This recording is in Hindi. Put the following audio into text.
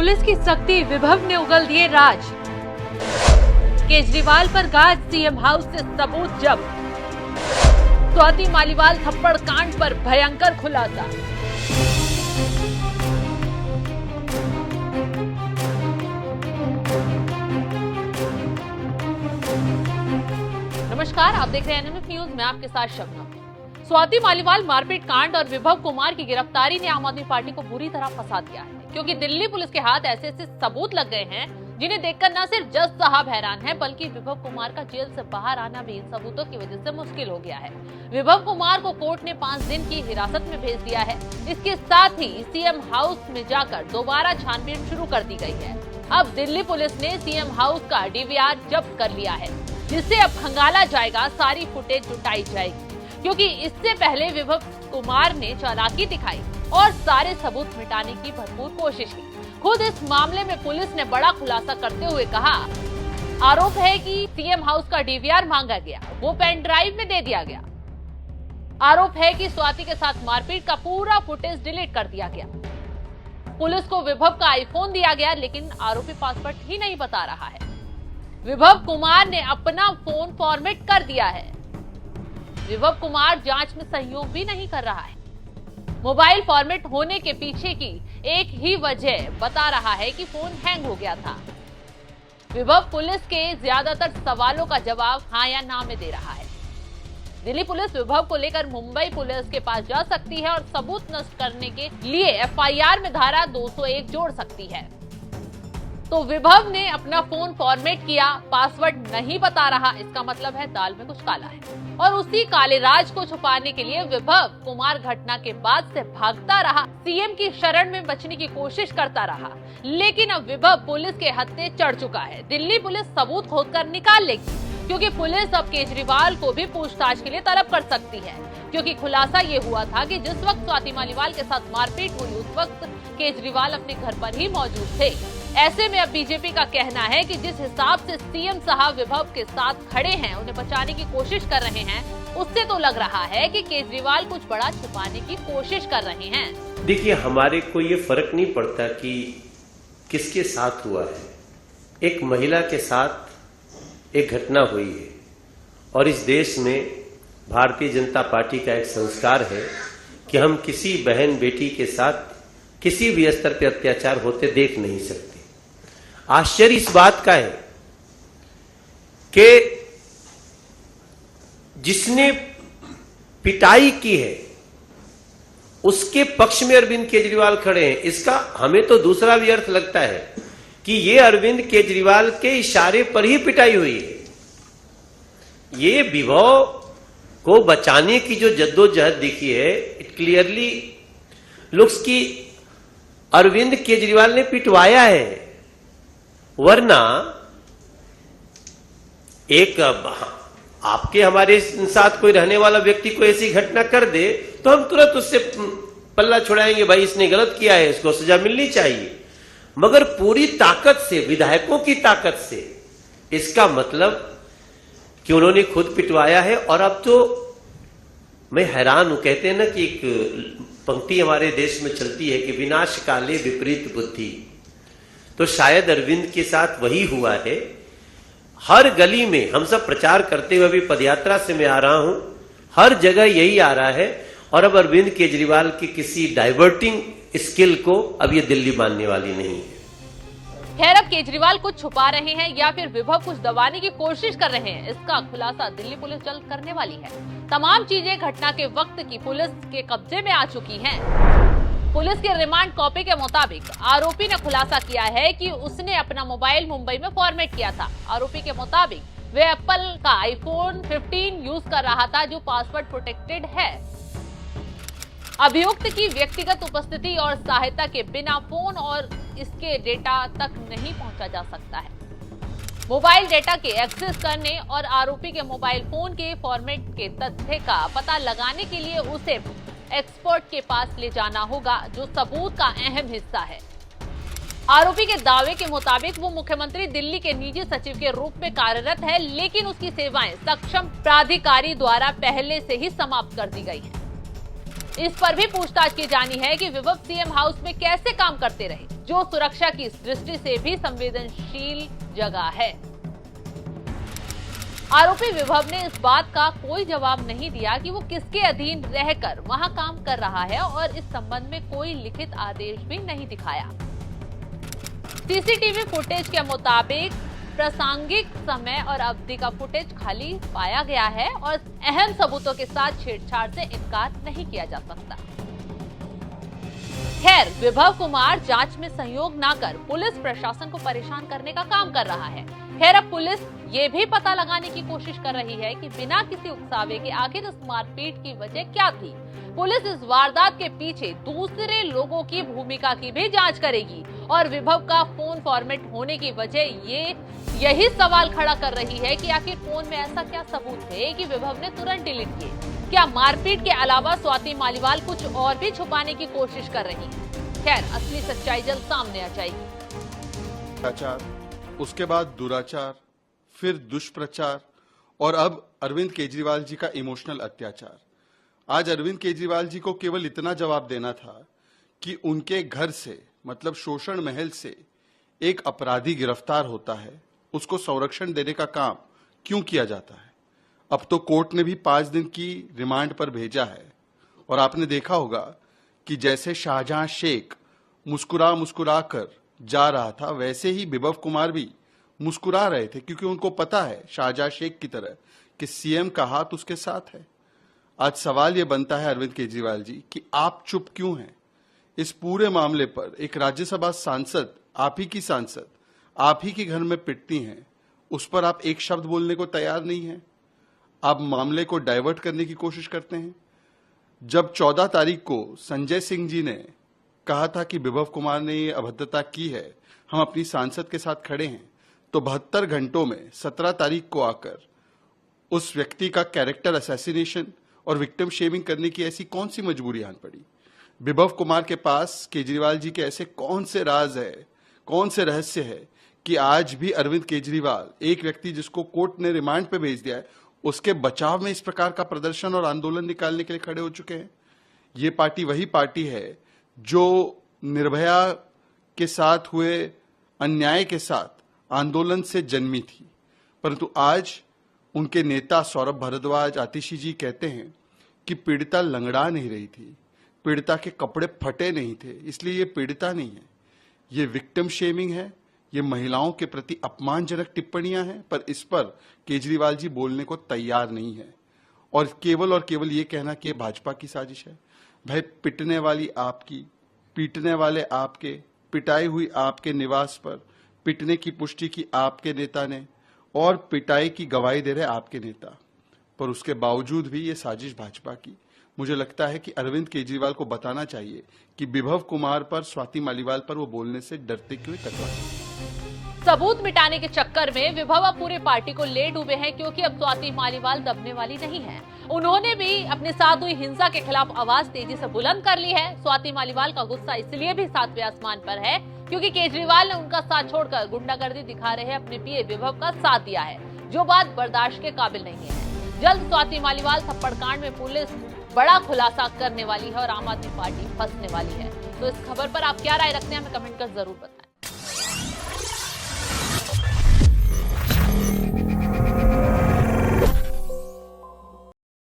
पुलिस की सख्ती, विभव ने उगल दिए राज। केजरीवाल पर गाज, सीएम हाउस से सबूत जब्त। स्वाति मालीवाल थप्पड़ कांड पर भयंकर खुलासा। नमस्कार, आप देख रहे हैं एनएमएफ न्यूज में आपके साथ शबनम। स्वाति मालीवाल मारपीट कांड और विभव कुमार की गिरफ्तारी ने आम आदमी पार्टी को बुरी तरह फंसा दिया है, क्योंकि दिल्ली पुलिस के हाथ ऐसे ऐसे सबूत लग गए हैं जिन्हें देखकर न सिर्फ जज साहब हैरान हैं, बल्कि विभव कुमार का जेल से बाहर आना भी इन सबूतों की वजह से मुश्किल हो गया है। विभव कुमार को कोर्ट ने 5 दिन की हिरासत में भेज दिया है। इसके साथ ही सीएम हाउस में जाकर दोबारा छानबीन शुरू कर दी गई है। अब दिल्ली पुलिस ने सीएम हाउस का डीवीआर जब्त कर लिया है, जिससे अब खंगाला जाएगा, सारी फुटेज जुटाई जाएगी, क्योंकि इससे पहले विभव कुमार ने चालाकी दिखाई और सारे सबूत मिटाने की भरपूर कोशिश की। खुद इस मामले में पुलिस ने बड़ा खुलासा करते हुए कहा, आरोप है कि सीएम हाउस का डीवीआर मांगा गया, वो पेन ड्राइव में दे दिया गया। आरोप है कि स्वाति के साथ मारपीट का पूरा फुटेज डिलीट कर दिया गया। पुलिस को विभव का आईफोन दिया गया, लेकिन आरोपी पासवर्ड ही नहीं बता रहा है। विभव कुमार ने अपना फोन फॉर्मेट कर दिया है। विभव कुमार जांच में सहयोग भी नहीं कर रहा है। मोबाइल फॉर्मेट होने के पीछे की एक ही वजह बता रहा है कि फोन हैंग हो गया था। विभव पुलिस के ज्यादातर सवालों का जवाब हाँ या ना में दे रहा है। दिल्ली पुलिस विभव को लेकर मुंबई पुलिस के पास जा सकती है और सबूत नष्ट करने के लिए एफआईआर में धारा 201 जोड़ सकती है। तो विभव ने अपना फोन फॉर्मेट किया, पासवर्ड नहीं बता रहा, इसका मतलब है दाल में कुछ काला है। और उसी काले राज को छुपाने के लिए विभव कुमार घटना के बाद से भागता रहा, सीएम की शरण में बचने की कोशिश करता रहा। लेकिन अब विभव पुलिस के हत्थे चढ़ चुका है। दिल्ली पुलिस सबूत खोदकर निकाल लेगी, क्योंकि पुलिस अब केजरीवाल को भी पूछताछ के लिए तलब कर सकती है। क्योंकि खुलासा ये हुआ था कि जिस वक्त स्वाति मालीवाल के साथ मारपीट हुई, उस वक्त केजरीवाल अपने घर पर ही मौजूद थे। ऐसे में अब बीजेपी का कहना है कि जिस हिसाब से सीएम साहब विभव के साथ खड़े हैं, उन्हें बचाने की कोशिश कर रहे हैं, उससे तो लग रहा है कि केजरीवाल कुछ बड़ा छुपाने की कोशिश कर रहे हैं। देखिए, हमारे को ये फर्क नहीं पड़ता कि किसके साथ हुआ है। एक महिला के साथ एक घटना हुई है और इस देश में भारतीय जनता पार्टी का एक संस्कार है कि हम किसी बहन बेटी के साथ किसी भी स्तर पर अत्याचार होते देख नहीं सकते। आश्चर्य इस बात का है कि जिसने पिटाई की है उसके पक्ष में अरविंद केजरीवाल खड़े हैं। इसका हमें तो दूसरा भी अर्थ लगता है कि ये अरविंद केजरीवाल के इशारे पर ही पिटाई हुई है। ये विभव को बचाने की जो जद्दोजहद दिखी है, इट क्लियरली लुक्स की अरविंद केजरीवाल ने पिटवाया है। वरना एक आपके हमारे साथ कोई रहने वाला व्यक्ति को ऐसी घटना कर दे तो हम तुरंत उससे पल्ला छुड़ाएंगे, भाई इसने गलत किया है, इसको सजा मिलनी चाहिए। मगर पूरी ताकत से, विधायकों की ताकत से, इसका मतलब कि उन्होंने खुद पिटवाया है। और अब तो मैं हैरान हूं, कहते हैं ना कि एक पंक्ति हमारे देश में चलती है कि विनाश काले विपरीत बुद्धि, तो शायद अरविंद के साथ वही हुआ है। हर गली में हम सब प्रचार करते हुए, अभी पदयात्रा से मैं आ रहा हूं, हर जगह यही आ रहा है। और अब अरविंद केजरीवाल की किसी डाइवर्टिंग स्किल को अब ये दिल्ली मानने वाली नहीं है। खैर, अब केजरीवाल कुछ छुपा रहे हैं या फिर विभव कुछ दबाने की कोशिश कर रहे हैं, इसका खुलासा दिल्ली पुलिस जल्द करने वाली है। तमाम चीजें घटना के वक्त की पुलिस के कब्जे में आ चुकी हैं। पुलिस के रिमांड कॉपी के मुताबिक आरोपी ने खुलासा किया है कि उसने अपना मोबाइल मुंबई में फॉर्मेट किया था। आरोपी के मुताबिक वे एप्पल का आईफोन 15 यूज कर रहा था, जो पासवर्ड प्रोटेक्टेड है। अभियुक्त की व्यक्तिगत उपस्थिति और सहायता के बिना फोन और इसके डेटा तक नहीं पहुंचा जा सकता है। मोबाइल डेटा के एक्सेस करने और आरोपी के मोबाइल फोन के फॉर्मेट के तथ्य का पता लगाने के लिए उसे एक्सपर्ट के पास ले जाना होगा, जो सबूत का अहम हिस्सा है। आरोपी के दावे के मुताबिक वो मुख्यमंत्री दिल्ली के निजी सचिव के रूप में कार्यरत है, लेकिन उसकी सेवाएं सक्षम प्राधिकारी द्वारा पहले से ही समाप्त कर दी गई हैं। इस पर भी पूछताछ की जानी है कि विभव सीएम हाउस में कैसे काम करते रहे। जो सुरक्षा की दृष्टि से भी संवेदनशील जगह है। आरोपी विभव ने इस बात का कोई जवाब नहीं दिया कि वो किसके अधीन रहकर वहां काम कर रहा है और इस संबंध में कोई लिखित आदेश भी नहीं दिखाया। सीसीटीवी फुटेज के मुताबिक प्रासंगिक समय और अवधि का फुटेज खाली पाया गया है और अहम सबूतों के साथ छेड़छाड़ से इनकार नहीं किया जा सकता। खैर, विभव कुमार जांच में सहयोग न कर पुलिस प्रशासन को परेशान करने का काम कर रहा है। खैर, अब पुलिस ये भी पता लगाने की कोशिश कर रही है कि बिना किसी उकसावे के आखिर इस मारपीट की वजह क्या थी। पुलिस इस वारदात के पीछे दूसरे लोगों की भूमिका की भी जांच करेगी और विभव का फोन फॉर्मेट होने की वजह यही सवाल खड़ा कर रही है कि आखिर फोन में ऐसा क्या सबूत थे कि विभव ने तुरंत डिलीट किए। क्या मारपीट के अलावा स्वाति मालीवाल कुछ और भी छुपाने की कोशिश कर रही है? खैर, असली सच्चाई जल्द सामने आ जाएगी। उसके बाद दुराचार, फिर दुष्प्रचार और अब अरविंद केजरीवाल जी का इमोशनल अत्याचार। आज अरविंद केजरीवाल जी को केवल इतना जवाब देना था कि उनके घर से मतलब शोषण महल से एक अपराधी गिरफ्तार होता है, उसको संरक्षण देने का काम क्यों किया जाता है। अब तो कोर्ट ने भी 5 दिन की रिमांड पर भेजा है और आपने देखा होगा कि जैसे शाहजहां शेख मुस्कुरा कर जा रहा था, वैसे ही विभव कुमार भी मुस्कुरा रहे थे, क्योंकि उनको पता है शाहजहां शेख की तरह कि सीएम का हाथ उसके साथ है। आज सवाल यह बनता है अरविंद केजरीवाल जी कि आप चुप क्यों हैं? इस पूरे मामले पर एक राज्यसभा सांसद, आप ही की सांसद, आप ही के घर में पिटती हैं, उस पर आप एक शब्द बोलने को तैयार नहीं हैं। आप मामले को डाइवर्ट करने की कोशिश करते हैं। जब 14 तारीख को संजय सिंह जी ने कहा था कि विभव कुमार ने ये अभद्रता की है, हम अपनी सांसद के साथ खड़े हैं, तो 72 घंटों में 17 तारीख को आकर उस व्यक्ति का कैरेक्टर असैसिनेशन और विक्टिम शेमिंग करने की ऐसी कौन सी मजबूरी आन पड़ी? विभव कुमार के पास केजरीवाल जी के ऐसे कौन से राज है, कौन से रहस्य है कि आज भी अरविंद केजरीवाल, एक व्यक्ति जिसको कोर्ट ने रिमांड पे भेज दिया है, उसके बचाव में इस प्रकार का प्रदर्शन और आंदोलन निकालने के लिए खड़े हो चुके हैं? ये पार्टी वही पार्टी है जो निर्भया के साथ हुए अन्याय के साथ आंदोलन से जन्मी थी, परंतु आज उनके नेता सौरभ भारद्वाज, आतिशी जी कहते हैं कि पीड़िता लंगड़ा नहीं रही थी, पीड़िता के कपड़े फटे नहीं थे, इसलिए ये पीड़िता नहीं है, ये विक्टिम शेमिंग है, ये महिलाओं के प्रति अपमानजनक टिप्पणियां हैं। पर इस पर केजरीवाल जी बोलने को तैयार नहीं है और केवल ये कहना कि भाजपा की साजिश है। भाई, पिटने वाली आपकी, पीटने वाले आपके, पिटाई हुई आपके निवास पर, पिटने की पुष्टि की आपके नेता ने और पिटाई की गवाही दे रहे आपके नेता, पर उसके बावजूद भी ये साजिश भाजपा की। मुझे लगता है कि अरविंद केजरीवाल को बताना चाहिए कि विभव कुमार पर, स्वाति मालीवाल पर वो बोलने से डरते क्यों, कतराते। सबूत मिटाने के चक्कर में विभव अब पूरे पार्टी को ले डूबे हैं, क्योंकि अब स्वाति मालीवाल दबने वाली नहीं है। उन्होंने भी अपने साथ हुई हिंसा के खिलाफ आवाज तेजी से बुलंद कर ली है। स्वाति मालीवाल का गुस्सा इसलिए भी 7वें आसमान पर है क्योंकि केजरीवाल ने उनका साथ छोड़कर गुंडागर्दी दिखा रहे अपने पीए विभव का साथ दिया है, जो बात बर्दाश्त के काबिल नहीं है। जल्द स्वाति मालीवाल थप्पड़ कांड में पुलिस बड़ा खुलासा करने वाली है और आम आदमी पार्टी फंसने वाली है। तो इस खबर पर आप क्या राय रखते हैं, हमें कमेंट कर जरूर बताएं।